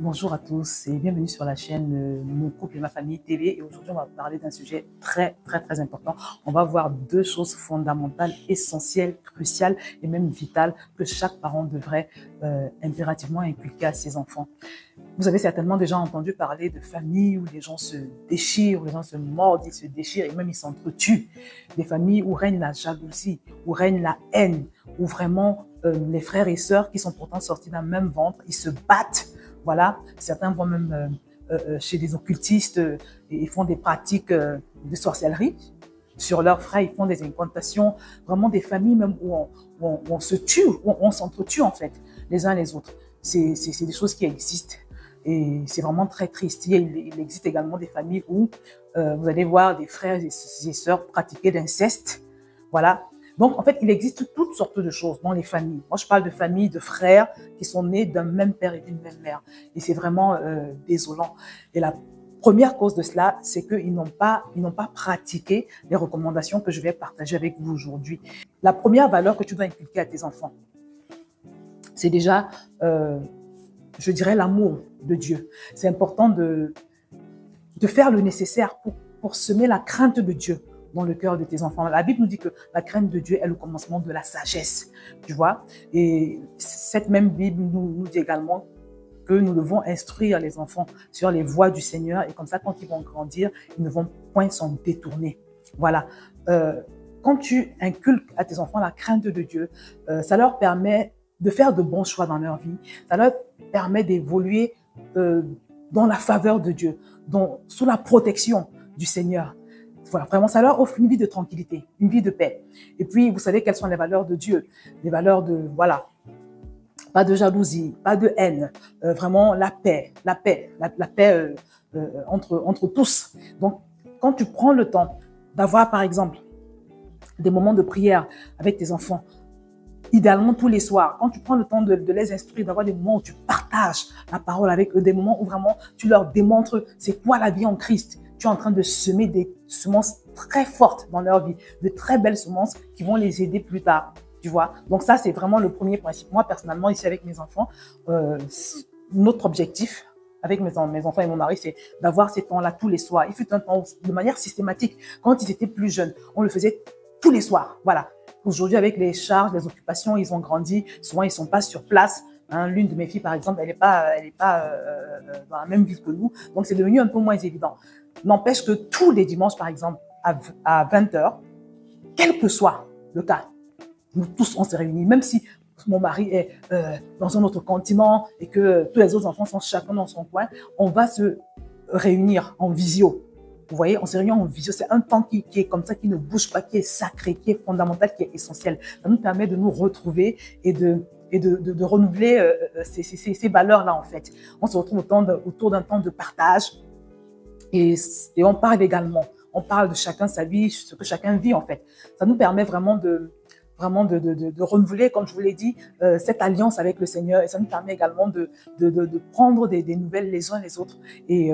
Bonjour à tous et bienvenue sur la chaîne Mon couple et ma famille TV. Et aujourd'hui, on va parler d'un sujet très important. On va voir deux choses fondamentales, essentielles, cruciales et même vitales que chaque parent devrait impérativement inculquer à ses enfants. Vous avez certainement déjà entendu parler de familles où les gens se déchirent, où les gens se mordent, ils se déchirent et même ils s'entretuent. Des familles où règne la jalousie, où règne la haine, où vraiment les frères et sœurs qui sont pourtant sortis d'un même ventre, ils se battent. Voilà, certains vont même chez des occultistes et font des pratiques de sorcellerie sur leurs frères, ils font des incantations, vraiment des familles même où on se tue, où on s'entretue en fait, les uns les autres. C'est des choses qui existent et c'est vraiment très triste. Il existe également des familles où vous allez voir des frères et sœurs pratiquer l'inceste, voilà. Donc, en fait, il existe toutes sortes de choses dans les familles. Moi, je parle de familles, de frères qui sont nés d'un même père et d'une même mère. Et c'est vraiment désolant. Et la première cause de cela, c'est qu'ils n'ont pas pratiqué les recommandations que je vais partager avec vous aujourd'hui. La première valeur que tu dois inculquer à tes enfants, c'est déjà, je dirais, l'amour de Dieu. C'est important de faire le nécessaire pour semer la crainte de Dieu dans le cœur de tes enfants. La Bible nous dit que la crainte de Dieu est le commencement de la sagesse, tu vois. Et cette même Bible nous dit également que nous devons instruire les enfants sur les voies du Seigneur et comme ça, quand ils vont grandir, ils ne vont point s'en détourner. Voilà. Quand tu inculques à tes enfants la crainte de Dieu, ça leur permet de faire de bons choix dans leur vie. Ça leur permet d'évoluer dans la faveur de Dieu, sous la protection du Seigneur. Voilà, vraiment, ça leur offre une vie de tranquillité, une vie de paix. Et puis, vous savez quelles sont les valeurs de Dieu, les valeurs de, voilà, pas de jalousie, pas de haine, vraiment la paix entre tous. Donc, quand tu prends le temps d'avoir, par exemple, des moments de prière avec tes enfants, idéalement tous les soirs, quand tu prends le temps de les instruire, d'avoir des moments où tu partages la parole avec eux, des moments où vraiment tu leur démontres c'est quoi la vie en Christ. Tu es en train de semer des semences très fortes dans leur vie, de très belles semences qui vont les aider plus tard, tu vois. Donc ça, c'est vraiment le premier principe. Moi, personnellement, ici avec mes enfants, notre objectif avec mes enfants et mon mari, c'est d'avoir ces temps-là tous les soirs. Il fut un temps de manière systématique. Quand ils étaient plus jeunes, on le faisait tous les soirs, voilà. Aujourd'hui, avec les charges, les occupations, ils ont grandi. Souvent, ils ne sont pas sur place. Hein, l'une de mes filles, par exemple, elle n'est pas dans la même ville que nous. Donc, c'est devenu un peu moins évident. N'empêche que tous les dimanches, par exemple, à 20 h, quel que soit le cas, nous tous, on s'est réunis. Même si mon mari est dans un autre continent et que tous les autres enfants sont chacun dans son coin, on va se réunir en visio. Vous voyez, on se réunit en visio. C'est un temps qui est comme ça, qui ne bouge pas, qui est sacré, qui est fondamental, qui est essentiel. Ça nous permet de nous retrouver et de renouveler ces valeurs-là, en fait. On se retrouve autour d'un temps de partage et on parle également. On parle de chacun sa vie, ce que chacun vit, en fait. Ça nous permet vraiment de renouveler, comme je vous l'ai dit, cette alliance avec le Seigneur. Et ça nous permet également de prendre des nouvelles les uns les autres et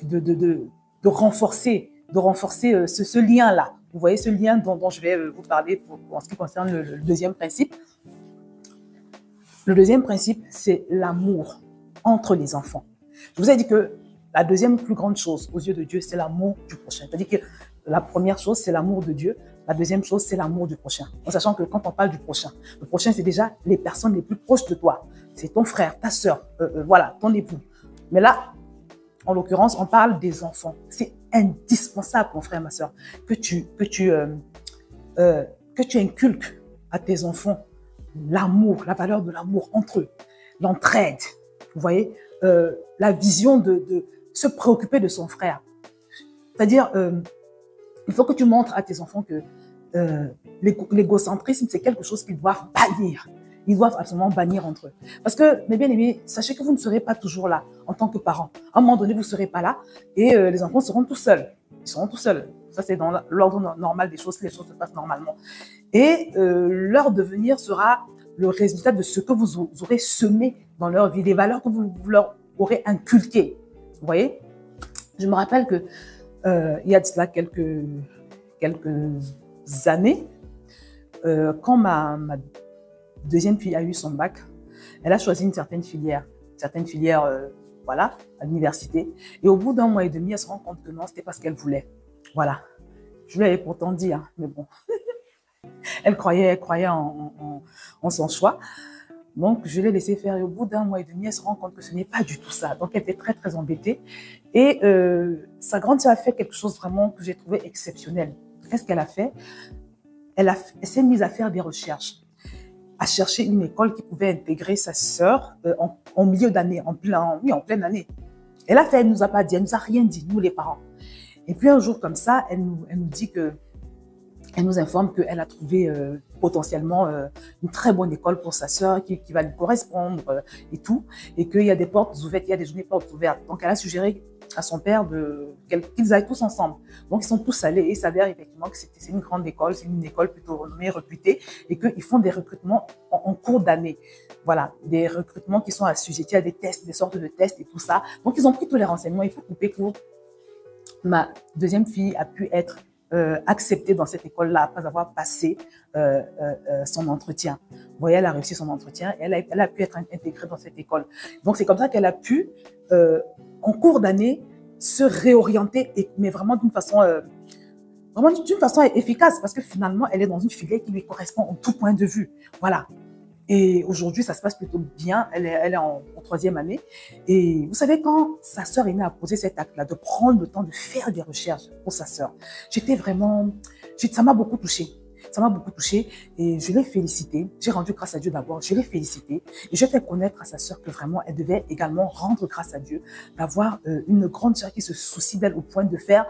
de renforcer ce lien-là. Vous voyez ce lien dont je vais vous parler en ce qui concerne le deuxième principe. Le deuxième principe, c'est l'amour entre les enfants. Je vous ai dit que la deuxième plus grande chose aux yeux de Dieu, c'est l'amour du prochain. C'est-à-dire que la première chose, c'est l'amour de Dieu. La deuxième chose, c'est l'amour du prochain. En sachant que quand on parle du prochain, le prochain, c'est déjà les personnes les plus proches de toi. C'est ton frère, ta sœur, voilà, ton époux. Mais là, en l'occurrence, on parle des enfants. C'est indispensable, mon frère, ma sœur, que tu inculques à tes enfants l'amour, la valeur de l'amour entre eux, l'entraide. Vous voyez, la vision de se préoccuper de son frère. C'est-à-dire, il faut que tu montres à tes enfants que l'égocentrisme, c'est quelque chose qu'ils doivent bannir. Ils doivent absolument bannir entre eux. Parce que, mes bien-aimés, sachez que vous ne serez pas toujours là en tant que parents. À un moment donné, vous ne serez pas là et les enfants seront tout seuls. Ils seront tout seuls. Ça, c'est dans l'ordre normal des choses. Les choses se passent normalement. Et leur devenir sera le résultat de ce que vous aurez semé dans leur vie, des valeurs que vous leur aurez inculquées. Vous voyez? Je me rappelle que il y a de cela quelques années, quand ma deuxième fille a eu son bac, elle a choisi une certaine filière. certaines filières, voilà, à l'université. Et au bout d'un mois et demi, elle se rend compte que non, c'était pas ce qu'elle voulait. Voilà. Je lui avais pourtant dit, hein, mais bon, elle croyait en son choix. Donc, je l'ai laissé faire et au bout d'un mois et demi, elle se rend compte que ce n'est pas du tout ça. Donc, elle était très, très embêtée. Et sa grande sœur a fait quelque chose vraiment que j'ai trouvé exceptionnel. Qu'est-ce qu'elle a fait? Elle s'est mise à faire des recherches, à chercher une école qui pouvait intégrer sa sœur en milieu d'année, en pleine année. Elle ne nous a pas dit, elle nous a rien dit, nous les parents. Et puis un jour comme ça, elle nous dit que, elle nous informe qu'elle a trouvé potentiellement une très bonne école pour sa sœur qui va lui correspondre et tout, et qu'il y a des portes ouvertes, il y a des journées portes ouvertes. Donc elle a suggéré à son père qu'ils aillent tous ensemble. Donc ils sont tous allés et il s'avère effectivement que c'est une grande école, c'est une école plutôt renommée, réputée, et qu'ils font des recrutements en cours d'année. Voilà, des recrutements qui sont assujettis à des tests, des sortes de tests et tout ça. Donc ils ont pris tous les renseignements, il faut couper court. Ma deuxième fille a pu être acceptée dans cette école-là après avoir passé son entretien. Vous voyez, elle a réussi son entretien et elle a pu être intégrée dans cette école. Donc, c'est comme ça qu'elle a pu, en cours d'année, se réorienter, mais vraiment d'une façon efficace parce que finalement, elle est dans une filière qui lui correspond en tout point de vue. Voilà. Et aujourd'hui, ça se passe plutôt bien. Elle est en troisième année. Et vous savez, quand sa sœur aînée a posé cet acte-là, de prendre le temps de faire des recherches pour sa sœur, ça m'a beaucoup touchée. Ça m'a beaucoup touchée et je l'ai félicitée. J'ai rendu grâce à Dieu d'abord. Je l'ai félicitée et je fais connaître à sa sœur que vraiment, elle devait également rendre grâce à Dieu d'avoir une grande sœur qui se soucie d'elle au point de faire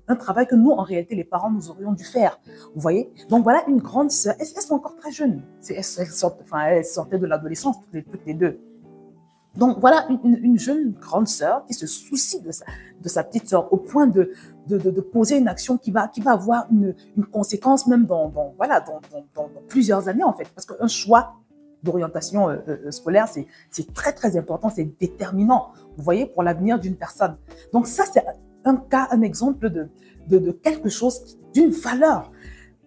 un travail que nous, en réalité, les parents, nous aurions dû faire. Vous voyez? Donc voilà une grande sœur. Elles sont encore très jeunes. Elles sortaient de l'adolescence, toutes les deux. Donc voilà une jeune grande sœur qui se soucie de sa petite sœur au point de poser une action qui va avoir une conséquence même dans plusieurs années en fait. Parce qu'un choix d'orientation scolaire, c'est très très important, c'est déterminant, vous voyez, pour l'avenir d'une personne. Donc ça, c'est un exemple de quelque chose, d'une valeur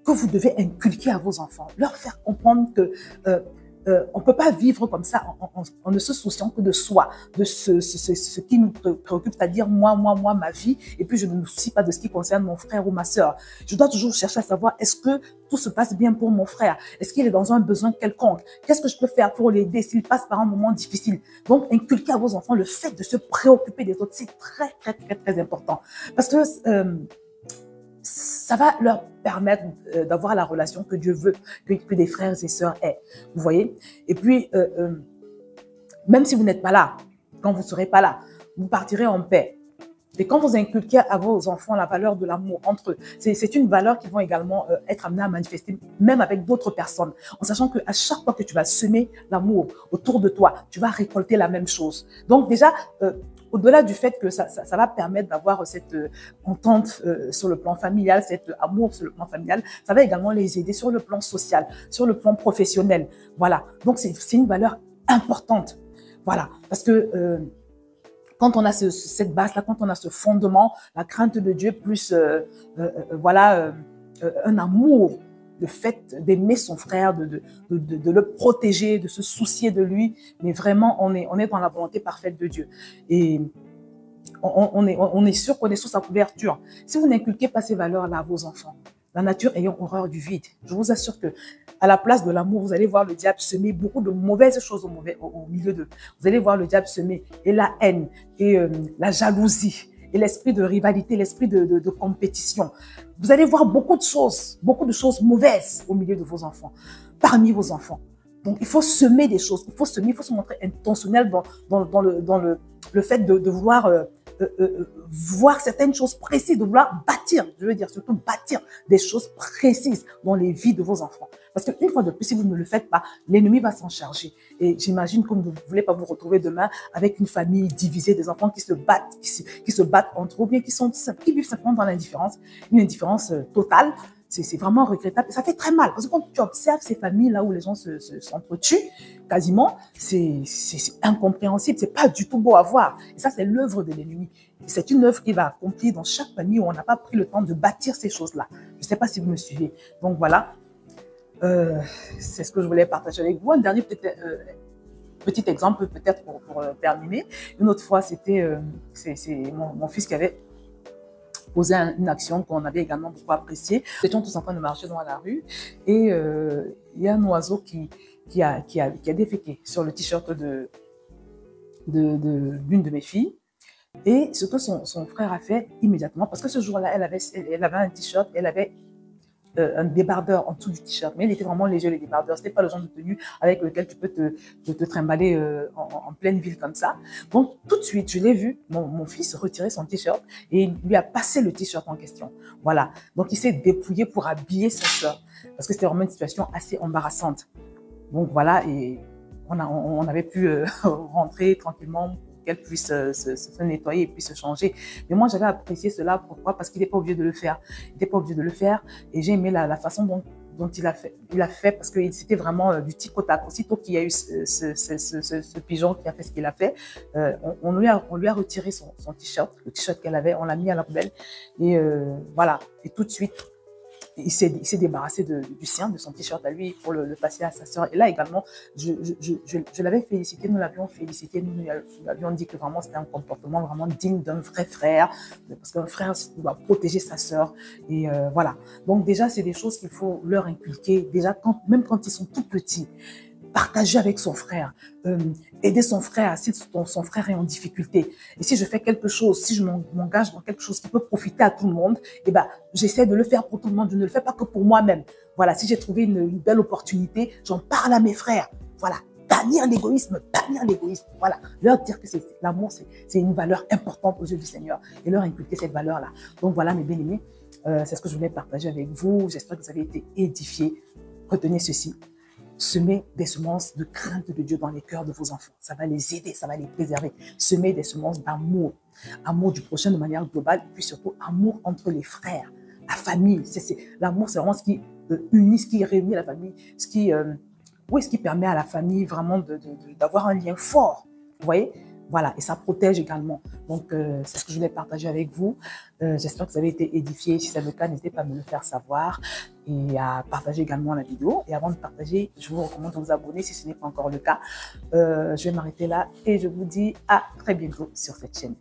que vous devez inculquer à vos enfants, leur faire comprendre que on ne peut pas vivre comme ça en ne se souciant que de soi, de ce qui nous préoccupe, c'est-à-dire moi, ma vie, et puis je ne me soucie pas de ce qui concerne mon frère ou ma sœur. Je dois toujours chercher à savoir, est-ce que tout se passe bien pour mon frère? Est-ce qu'il est dans un besoin quelconque? Qu'est-ce que je peux faire pour l'aider s'il passe par un moment difficile? Donc, inculquer à vos enfants le fait de se préoccuper des autres, c'est très, très, très, très important. Parce que ça va leur permettre d'avoir la relation que Dieu veut que des frères et sœurs aient. Vous voyez? Et puis, même si vous n'êtes pas là, quand vous ne serez pas là, vous partirez en paix. Et quand vous inculquez à vos enfants la valeur de l'amour entre eux, c'est une valeur qu'ils vont également être amenés à manifester, même avec d'autres personnes, en sachant qu'à chaque fois que tu vas semer l'amour autour de toi, tu vas récolter la même chose. Donc déjà, au-delà du fait que ça va permettre d'avoir cette entente sur le plan familial, cet amour sur le plan familial, ça va également les aider sur le plan social, sur le plan professionnel. Voilà. Donc, c'est une valeur importante. Voilà. Parce que quand on a cette base-là, quand on a ce fondement, la crainte de Dieu, plus un amour, le fait d'aimer son frère, de le protéger, de se soucier de lui, mais vraiment, on est dans la volonté parfaite de Dieu. Et on est sûr qu'on est sous sa couverture. Si vous n'inculquez pas ces valeurs-là à vos enfants, la nature ayant horreur du vide, je vous assure que à la place de l'amour, vous allez voir le diable semer beaucoup de mauvaises choses au milieu d'eux. Vous allez voir le diable semer et la haine, et la jalousie, et l'esprit de rivalité, l'esprit de compétition. Vous allez voir beaucoup de choses mauvaises au milieu de vos enfants, parmi vos enfants. Donc, il faut semer des choses, il faut se montrer intentionnel dans le fait de vouloir voir certaines choses précises, de vouloir bâtir, je veux dire surtout bâtir des choses précises dans les vies de vos enfants. Parce qu'une fois de plus, si vous ne le faites pas, l'ennemi va s'en charger. Et j'imagine que vous ne voulez pas vous retrouver demain avec une famille divisée, des enfants qui se battent entre eux, ou bien qui vivent simplement dans l'indifférence, une indifférence totale. C'est vraiment regrettable et ça fait très mal. Parce que quand tu observes ces familles-là où les gens s'entretuent, quasiment, c'est incompréhensible. C'est pas du tout beau à voir. Et ça, c'est l'œuvre de l'ennemi. C'est une œuvre qui va accomplir dans chaque famille où on n'a pas pris le temps de bâtir ces choses-là. Je ne sais pas si vous me suivez. Donc voilà, c'est ce que je voulais partager avec vous. Un dernier peut-être petit exemple peut-être pour terminer. Une autre fois, c'était mon fils qui avait posé une action qu'on avait également beaucoup appréciée. Nous étions tous en train de marcher dans la rue et il y a un oiseau qui a déféqué sur le t-shirt d'une de mes filles. Et ce que son frère a fait immédiatement, parce que ce jour-là, elle avait un t-shirt, elle avait un débardeur en dessous du t-shirt, mais il était vraiment léger, le débardeur. C'était pas le genre de tenue avec lequel tu peux te trimballer en pleine ville comme ça. Donc, tout de suite, je l'ai vu, mon fils retirer son t-shirt et il lui a passé le t-shirt en question. Voilà. Donc, il s'est dépouillé pour habiller sa sœur, parce que c'était vraiment une situation assez embarrassante. Donc, voilà, et on avait pu rentrer tranquillement qu'elle puisse se nettoyer et puis se changer. Mais moi, j'avais apprécié cela. Pourquoi? Parce qu'il n'est pas obligé de le faire. Il n'était pas obligé de le faire. Et j'ai aimé la façon dont il a fait. Il a fait parce que c'était vraiment du tic au tac. Aussitôt qu'il y a eu ce pigeon qui a fait ce qu'il a fait, on lui a retiré son t-shirt, le t-shirt qu'elle avait, on l'a mis à la poubelle. Et voilà. Et tout de suite, il s'est débarrassé du sien, de son t-shirt à lui pour le passer à sa sœur. Et là également, je l'avais félicité, nous l'avions félicité, nous lui avions dit que vraiment c'était un comportement vraiment digne d'un vrai frère, parce qu'un frère doit protéger sa sœur. Et voilà. Donc déjà, c'est des choses qu'il faut leur inculquer, déjà même quand ils sont tout petits. Partager avec son frère, aider son frère si son frère est en difficulté. Et si je fais quelque chose, si je m'engage dans quelque chose qui peut profiter à tout le monde, eh ben, j'essaie de le faire pour tout le monde. Je ne le fais pas que pour moi-même. Voilà, si j'ai trouvé une belle opportunité, j'en parle à mes frères. Voilà, bannir l'égoïsme, bannir l'égoïsme. Voilà, leur dire que l'amour, c'est une valeur importante aux yeux du Seigneur et leur inculquer cette valeur-là. Donc voilà, mes bien-aimés, c'est ce que je voulais partager avec vous. J'espère que vous avez été édifiés. Retenez ceci. Semez des semences de crainte de Dieu dans les cœurs de vos enfants. Ça va les aider, ça va les préserver. Semez des semences d'amour. Amour du prochain de manière globale, et puis surtout amour entre les frères, la famille. L'amour, c'est vraiment ce qui unit, ce qui réunit la famille, ce qui permet à la famille vraiment d'avoir un lien fort. Vous voyez? Voilà, et ça protège également. Donc, c'est ce que je voulais partager avec vous. J'espère que vous avez été édifiés. Si c'est le cas, n'hésitez pas à me le faire savoir et à partager également la vidéo. Et avant de partager, je vous recommande de vous abonner si ce n'est pas encore le cas. Je vais m'arrêter là et je vous dis à très bientôt sur cette chaîne.